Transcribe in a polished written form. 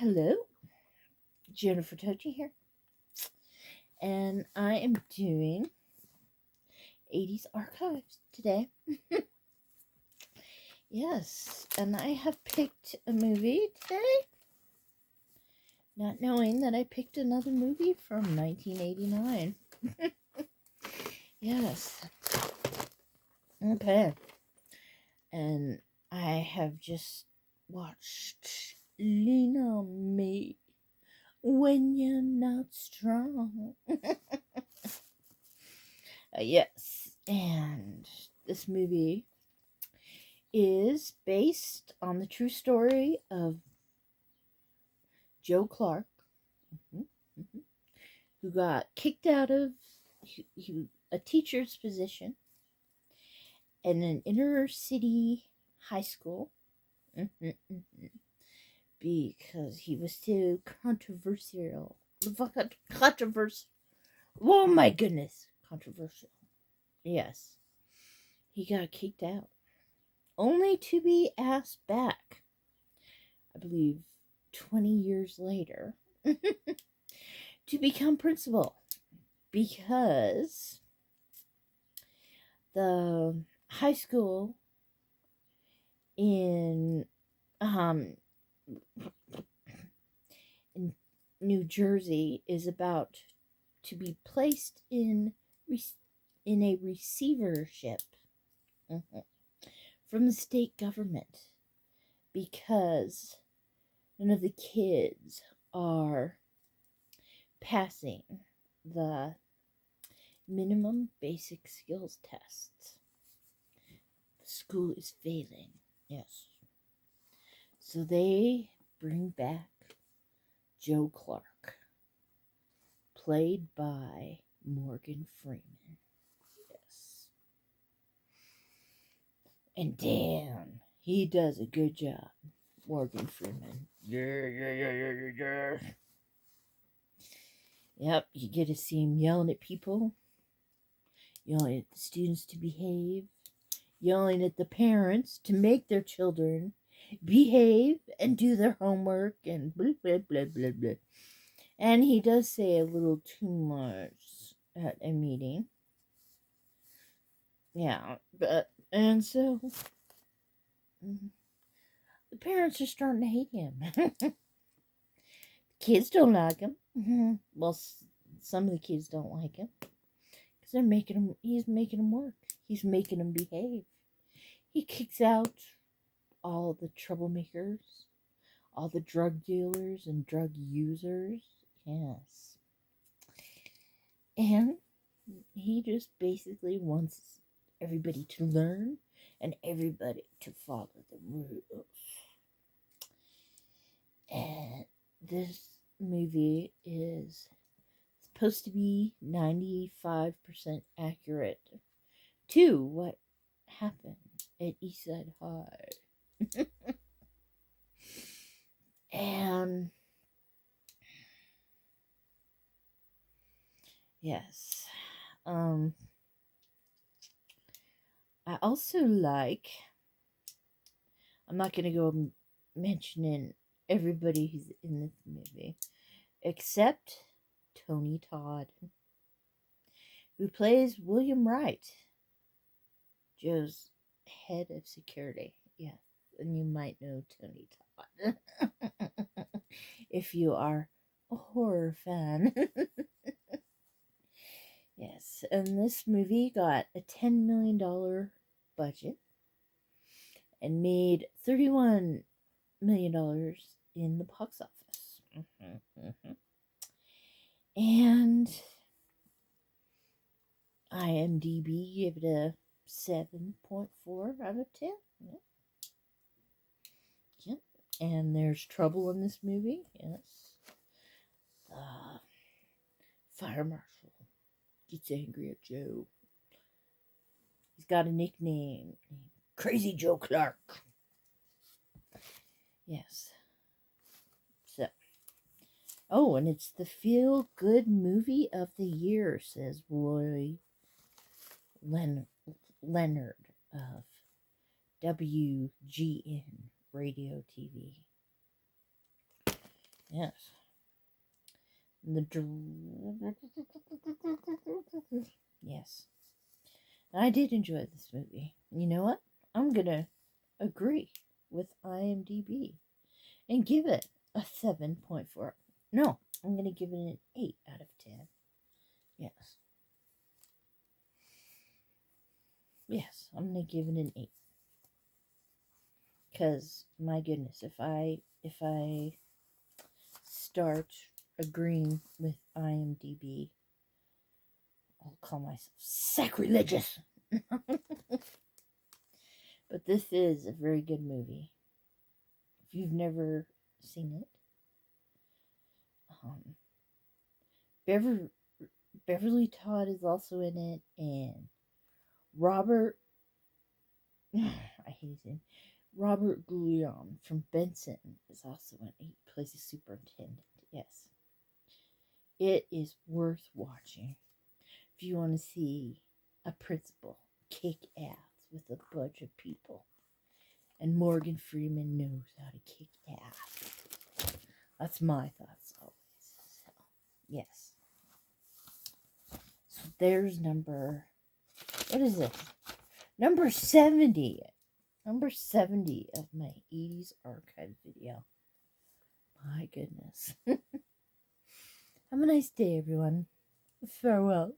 Hello, Jennifer Tochi here, and I am doing 80's archives today. Yes, and I have picked a movie today, not knowing that I picked another movie from 1989. Yes. Okay. And I have just watched Lean on Me When You're Not Strong. Yes, and this movie is based on the true story of Joe Clark, mhm, mhm, who got kicked out of a teacher's position in an inner city high school, mhm, mhm, because he was too controversial. Controversial. Oh my goodness, controversial. Yes, he got kicked out, only to be asked back, I believe, 20 years later, to become principal, because the high school in in New Jersey is about to be placed in a receivership, mhm, from the state government, because none of the kids are passing the minimum basic skills tests. The school is failing. Yes. So they bring back Joe Clark, played by Morgan Freeman. Yes. And damn, he does a good job. Morgan Freeman. Yeah. Yep, you get to see him yelling at people, yelling at the students to behave, yelling at the parents to make their children behave and do their homework and blah, blah, blah, blah, blah. And he does say a little too much at a meeting. Yeah, and so the parents are starting to hate him. Kids don't like him. Well, some of the kids don't like him because he's making them work. He's making them behave. He kicks out all the troublemakers, all the drug dealers and drug users. Yes. And he just basically wants everybody to learn and everybody to follow the rules. And this movie is supposed to be 95% accurate to what happened at Eastside High. And yes, I also like, I'm not going to go mentioning everybody who's in this movie, except Tony Todd, who plays William Wright, Joe's head of security. Yes, and you might know Tony Todd if you are a horror fan. Yes, and this movie got a $10 million budget and made $31 million in the box office. And IMDb gave it a 7.4 out of 10. Yep. And there's trouble in this movie. Yes. The fire marshal gets angry at Joe. He's got a nickname, Crazy Joe Clark. Yes. So, oh, and it's the feel-good movie of the year, says Roy Leonard of WGN Radio TV. Yes. The yes. I did enjoy this movie. You know what? I'm gonna agree with IMDb and give it a 7.4. No, I'm gonna give it an 8 out of 10. Yes. Yes, I'm gonna give it an 8. Cause my goodness, if I start agreeing with IMDb, I'll call myself sacrilegious. But this is a very good movie. If you've never seen it, Beverly Todd is also in it, and Robert, I hate his name, Robert Guillaume from Benson is also in it. He plays a superintendent. Yes. It is worth watching if you want to see a principal kick ass with a bunch of people. And Morgan Freeman knows how to kick ass. That's my thoughts always. So, yes. So there's what is it? Number 70. Number 70 of my 80s archive video. My goodness. Have a nice day, everyone. Farewell.